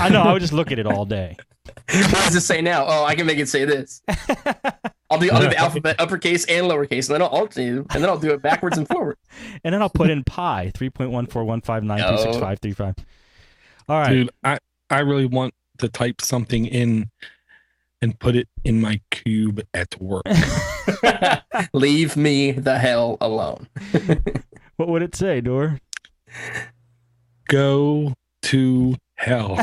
I know. I would just look at it all day. What does it say now? Oh, I can make it say this. I'll do the alphabet uppercase and lowercase, and then I'll alternate, and then I'll do it backwards and forward. And then I'll put in pi 3.14159365335. All right, dude. I really want to type something in and put it in my cube at work. Leave me the hell alone. What would it say, Dor? Go to hell.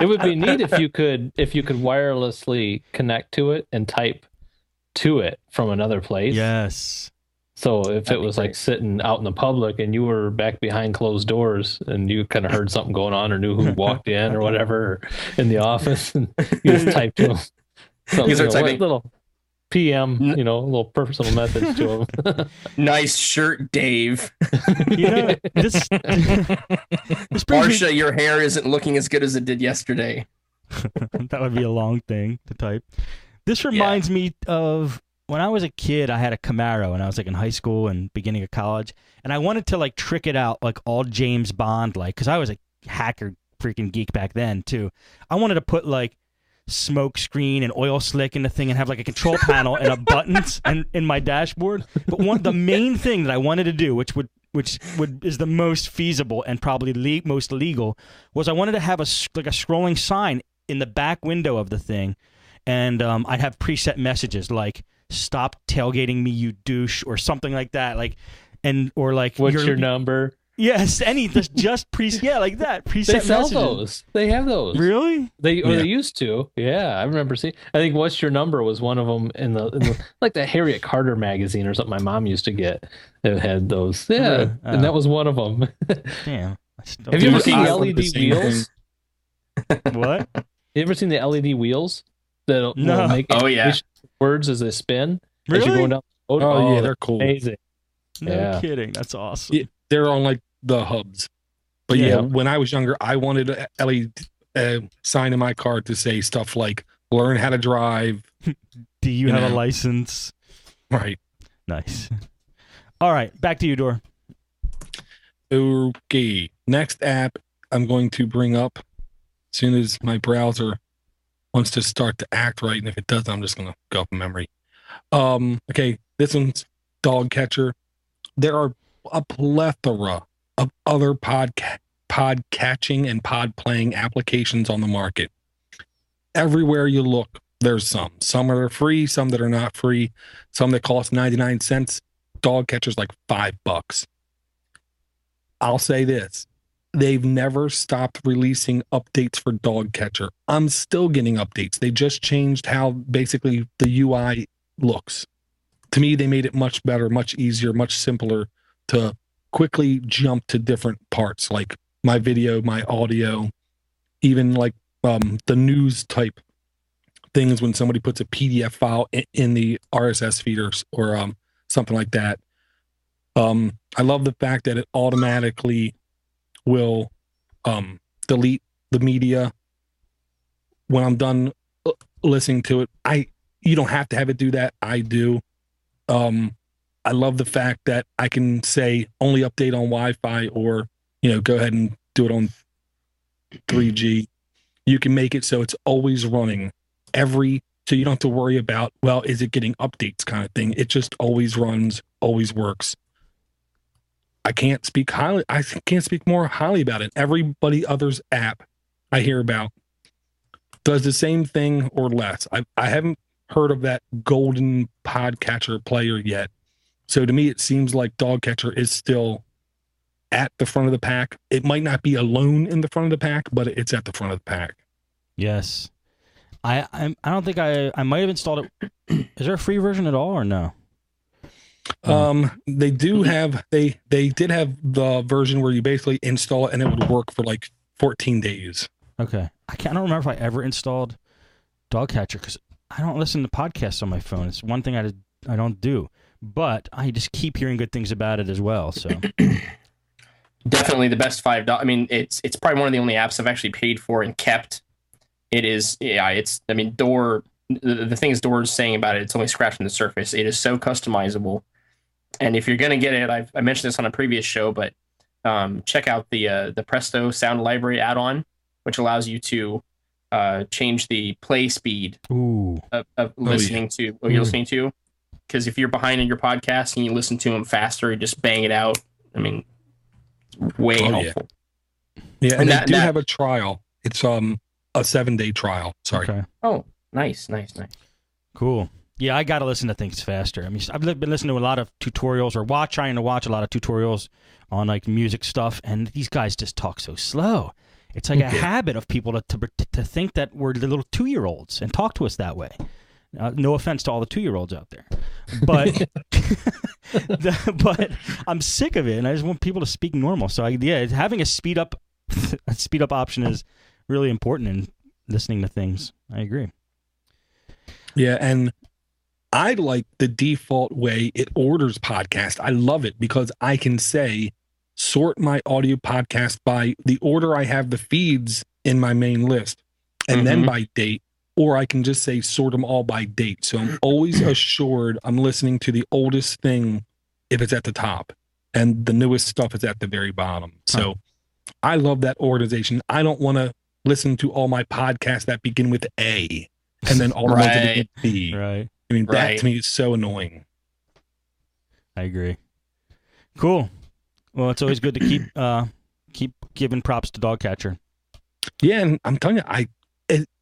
It would be neat if you could wirelessly connect to it and type to it from another place. Yes. So if it was like sitting out in the public and you were back behind closed doors and you kind of heard something going on or knew who walked in or whatever or in the office, and you just typed to them. You start typing little PM, a little personal message to him. Nice shirt, Dave. This Marsha, your hair isn't looking as good as it did yesterday. That would be a long thing to type. This reminds me of when I was a kid. I had a Camaro and I was like in high school and beginning of college, and I wanted to like trick it out like all James Bond, like, because I was a hacker freaking geek back then too. I wanted to put like smoke screen and oil slick in the thing and have like a control panel and a buttons and in my dashboard. But the main thing that I wanted to do, which is the most feasible and probably most legal, was I wanted to have a scrolling sign in the back window of the thing, and I'd have preset messages like "Stop tailgating me, you douche" or something like that, like what's your number? Yes, just preset like that. Preset They sell messages. those. They have those. Really? They used to. Yeah, I remember seeing. I think "What's Your Number" was one of them in the like the Harriet Carter magazine or something my mom used to get. It had those. Yeah, and that was one of them. Damn. Have you ever seen the LED wheels? What? You ever seen the LED wheels that will make words as they spin? Really? As you're going down the road? Oh yeah, they're cool. Amazing. No kidding. That's awesome. Yeah, they're on like the hubs. But when I was younger, I wanted a LED sign in my car to say stuff like "Learn how to drive." Do you have a license? Right. Nice. All right, back to you, Dor. Okay. Next app I'm going to bring up as soon as my browser wants to start to act right, and if it does, I'm just going to go off memory. Okay, this one's Dog Catcher. There are a plethora of other pod catching and pod playing applications on the market. Everywhere you look, there's some. Some that are free, some that are not free, some that cost 99 cents. Dog Catcher's like $5. I'll say this. They've never stopped releasing updates for Dog Catcher. I'm still getting updates. They just changed how basically the UI looks. To me, they made it much better, much easier, much simpler to quickly jump to different parts, like my video, my audio, even like the news type things when somebody puts a PDF file in the RSS feed or something like that. I love the fact that it automatically will delete the media when I'm done listening to it. You don't have to have it do that. I do. I love the fact that I can say only update on Wi-Fi or, go ahead and do it on 3G. You can make it so it's always running so you don't have to worry about, well, is it getting updates kind of thing. It just always runs, always works. I can't speak more highly about it. Everybody other's app I hear about does the same thing or less. I haven't heard of that golden podcatcher player yet. So to me, it seems like Dog Catcher is still at the front of the pack. It might not be alone in the front of the pack, but it's at the front of the pack. Yes. I don't think I might have installed it. Is there a free version at all or no? They did have the version where you basically install it and it would work for like 14 days. Okay. I don't remember if I ever installed Dog Catcher because I don't listen to podcasts on my phone. It's one thing I don't do, but I just keep hearing good things about it as well. So definitely the best $5. I mean, it's probably one of the only apps I've actually paid for and kept. It is, I mean, the things Dor's saying about it, it's only scratching the surface. It is so customizable. And if you're going to get it, I mentioned this on a previous show, but check out the Presto Sound Library add-on, which allows you to change the play speed of listening to what you're listening to. Because if you're behind in your podcast and you listen to them faster, you just bang it out. I mean, way helpful. Yeah, and they do have a trial. It's a 7-day trial. Sorry. Okay. Oh, nice. Cool. Yeah, I got to listen to things faster. I mean, I've been listening to a lot of tutorials trying to watch a lot of tutorials on like music stuff, and these guys just talk so slow. It's like a habit of people to think that we're the little 2-year-olds and talk to us that way. No offense to all the 2-year-olds out there, but but I'm sick of it, and I just want people to speak normal. So having a speed up option is really important in listening to things. I agree. Yeah, and I like the default way it orders podcast. I love it because I can say sort my audio podcast by the order I have the feeds in my main list, and then by date. Or I can just say sort them all by date. So I'm always assured I'm listening to the oldest thing if it's at the top, and the newest stuff is at the very bottom. So I love that organization. I don't want to listen to all my podcasts that begin with A and then all the ones that begin with B. Right. I mean, that to me is so annoying. I agree. Cool. Well, it's always good to keep giving props to Dogcatcher. Yeah, and I'm telling you,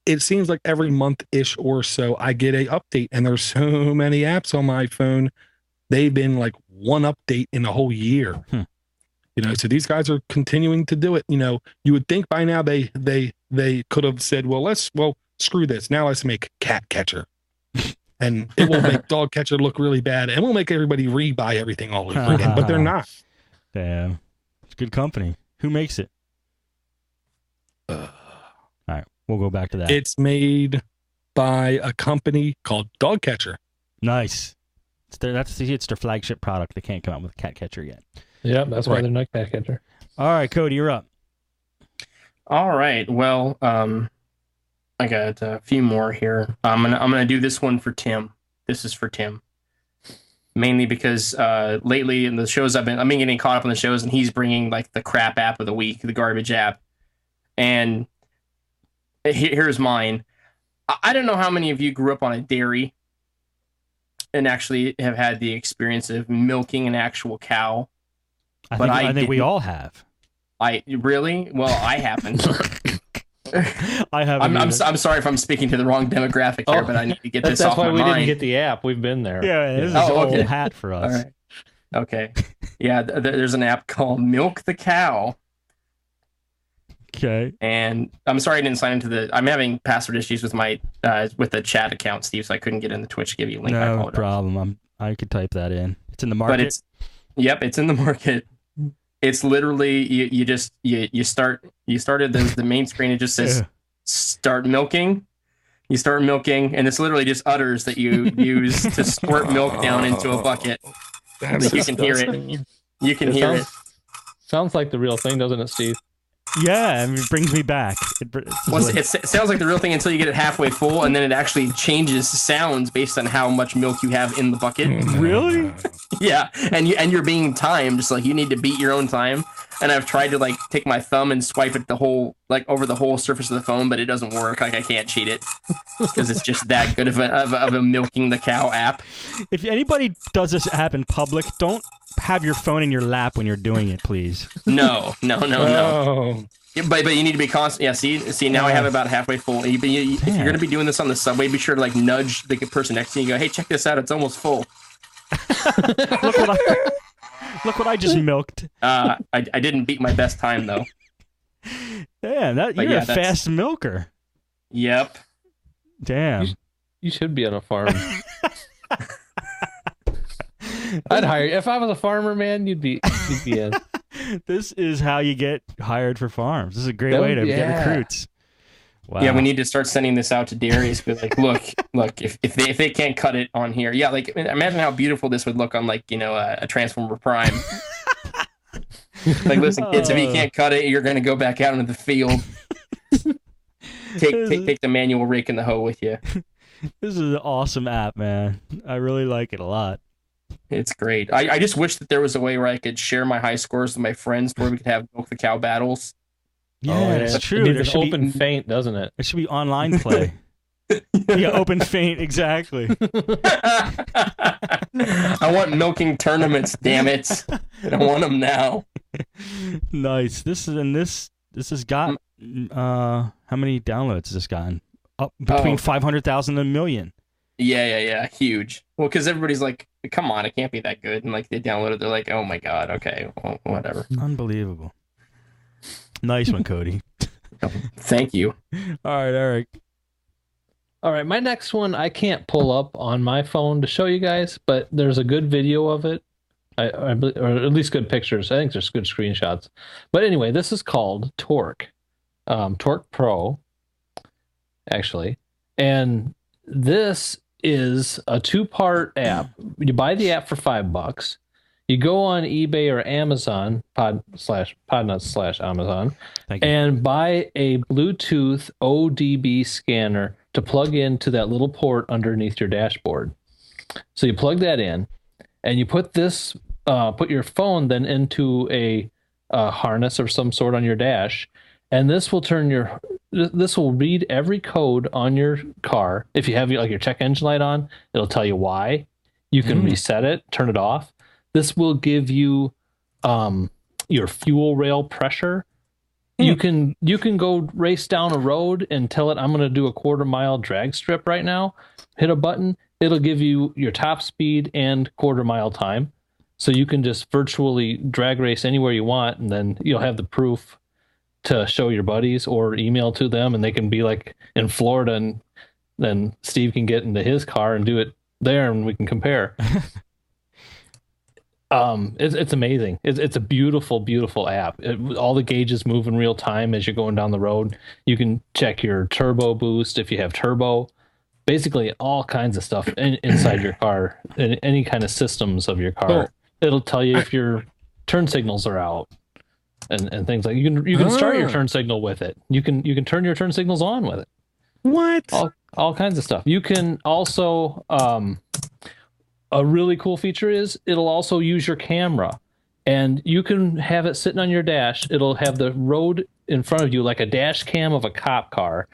it seems like every month-ish or so I get a update, and there's so many apps on my phone. They've been like one update in a whole year. You know, so these guys are continuing to do it. You know, you would think by now they could have said, well, screw this. Now let's make Cat Catcher. And it will make Dog Catcher look really bad, and we'll make everybody rebuy everything all over again. But they're not. Damn. It's good company. Who makes it? All right. We'll go back to that. It's made by a company called Dog Catcher. Nice. It's their flagship product. They can't come out with a Cat Catcher yet. Yep, that's why they're not Cat Catcher. All right, Cody, you're up. All right. Well, I got a few more here. I'm gonna do this one for Tim. This is for Tim. Mainly because lately in the shows I've been getting caught up on the shows, and he's bringing like the crap app of the week, the garbage app. And here's mine. I don't know how many of you grew up on a dairy and actually have had the experience of milking an actual cow. I think we all have. Really? Well, I haven't. I haven't. I'm sorry if I'm speaking to the wrong demographic here, but I need to get this off my mind. That's why we didn't get the app. We've been there. Yeah, this is old hat for us. All right. Okay. Yeah, there's an app called Milk the Cow. Okay. And I'm sorry I didn't sign into I'm having password issues with my with the chat account, Steve, so I couldn't get in the Twitch to give you a link. No problem. I could type that in. It's in the market. But it's in the market. It's literally you started the main screen. It just says start milking. You start milking, and it's literally just udders that you use to squirt milk down into a bucket. You can hear it. You can hear it. Sounds like the real thing, doesn't it, Steve? Yeah, I mean, it brings me back. It sounds like the real thing until you get it halfway full, and then it actually changes sounds based on how much milk you have in the bucket. Really? Yeah, and you're being timed, just like you need to beat your own time. And I've tried to like take my thumb and swipe it over the whole surface of the phone, but it doesn't work. Like I can't cheat it because it's just that good of a milking the cow app. If anybody does this app in public, don't have your phone in your lap when you're doing it, please. No. But you need to be constant. Yeah, see now I have it about halfway full. If you're going to be doing this on the subway, be sure to like nudge the person next to you and go, hey, check this out. It's almost full. Look what I just milked. I didn't beat my best time, though. Damn, you're a fast milker. Yep. Damn. You should be on a farm. I'd hire you. If I was a farmer, man, you'd be in. This is how you get hired for farms. This is a great way to get recruits. Wow. Yeah, we need to start sending this out to dairies. Be like, look, if they can't cut it on here, yeah, like imagine how beautiful this would look on like a Transformer Prime. Like, listen, kids, if you can't cut it, you're gonna go back out into the field. Take the manual rake and the hoe with you. This is an awesome app, man. I really like it a lot. It's great. I just wish that there was a way where I could share my high scores with my friends, where we could have milk the cow battles. Yeah, it's true. It There needs should an open be feint, doesn't it? it should be online play. Yeah, open feint, exactly. I want milking tournaments, damn it. I want them now. Nice. This has got how many downloads has this gotten? Up between 500,000 and a million. Yeah. Huge. Well, because everybody's like, come on, it can't be that good. And like they download it, they're like, oh my God, okay, well, whatever. Unbelievable. Nice one, Cody. Thank you. All right, Eric. All right, my next one I can't pull up on my phone to show you guys, but there's a good video of it. I believe, or at least good pictures. I think there's good screenshots. But anyway, this is called Torque. Torque Pro, actually. And this is a 2-part app. You buy the app for $5. You go on eBay or Amazon, Podnutz/Amazon, and buy a Bluetooth ODB scanner to plug into that little port underneath your dashboard. So you plug that in, and you put this, put your phone then into a harness of some sort on your dash, and this will this will read every code on your car. If you have your check engine light on, it'll tell you why. You can reset it, turn it off. This will give you your fuel rail pressure. You can go race down a road and tell it, I'm going to do a 1/4 mile drag strip right now. Hit a button. It'll give you your top speed and 1/4 mile time. So you can just virtually drag race anywhere you want, and then you'll have the proof to show your buddies or email to them, and they can be like in Florida, and then Steve can get into his car and do it there, and we can compare. It's amazing. It's a beautiful app. All the gauges move in real time as you're going down the road. You can check your turbo boost if you have turbo. Basically, all kinds of stuff inside your car, and any kind of systems of your car. It'll tell you if your turn signals are out, and things like you can start your turn signal with it. You can turn your turn signals on with it. What? All kinds of stuff. You can also a really cool feature is it'll also use your camera, and you can have it sitting on your dash. It'll have the road in front of you like a dash cam of a cop car,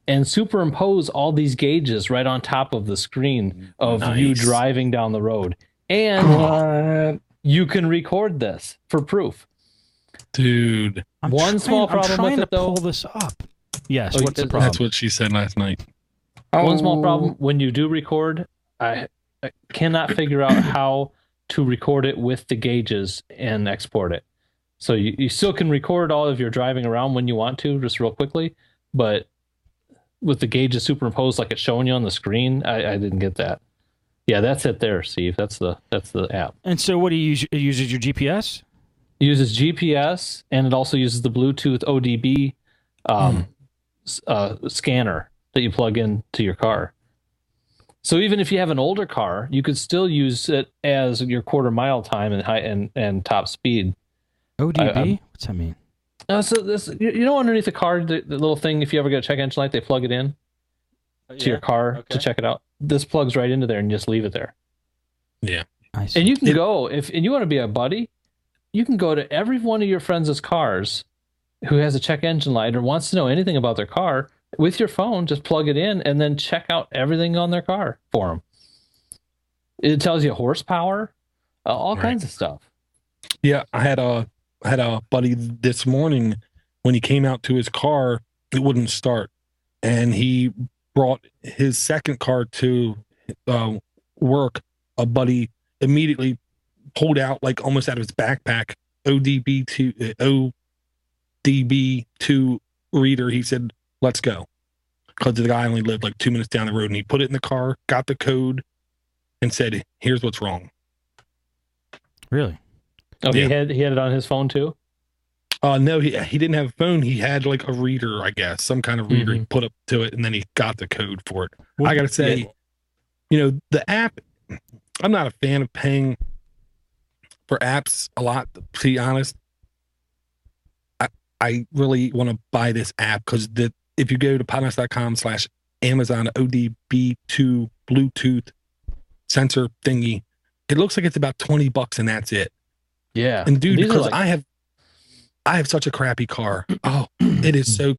and superimpose all these gauges right on top of the screen of you driving down the road. And you can record this for proof. Dude. One small problem with it, though. Pull this up. Yes, what's the problem? That's what she said last night. One small problem, when you do record, I cannot figure out how to record it with the gauges and export it. So you still can record all of your driving around when you want to, just real quickly, but with the gauges superimposed like it's showing you on the screen, I didn't get that. Yeah, that's it there, Steve. That's the app. And so what do you use? It uses your GPS? It uses GPS, and it also uses the Bluetooth ODB scanner that you plug into your car. So even if you have an older car, you could still use it as your 1/4 mile time and top speed. ODB? What's that mean? So this, underneath the car, the little thing, if you ever get a check engine light, they plug it in to your car to check it out. This plugs right into there, and you just leave it there. Yeah. I see. And you can go, and you want to be a buddy, you can go to every one of your friends' cars who has a check engine light or wants to know anything about their car. With your phone, just plug it in and then check out everything on their car for them. It tells you horsepower, all kinds of stuff. Yeah, I had a buddy this morning when he came out to his car, it wouldn't start, and he brought his second car to work. A buddy immediately pulled out, like almost out of his backpack, ODB2 reader. He said, "Let's go," because the guy only lived like 2 minutes down the road, and he put it in the car, got the code, and said, "Here's what's wrong." Really? Oh, Yeah. he had it on his phone too? No, he didn't have a phone. He had like a reader, I guess, some kind of reader. He put up to it, and then he got the code for it. Well, I gotta say, the app, I'm not a fan of paying for apps a lot, to be honest. I really want to buy this app because if you go to podnutz.com/Amazon ODB2 Bluetooth sensor thingy, It looks like it's about $20 and that's it. Yeah. And dude, These are because like- I have such a crappy car. Oh, it is so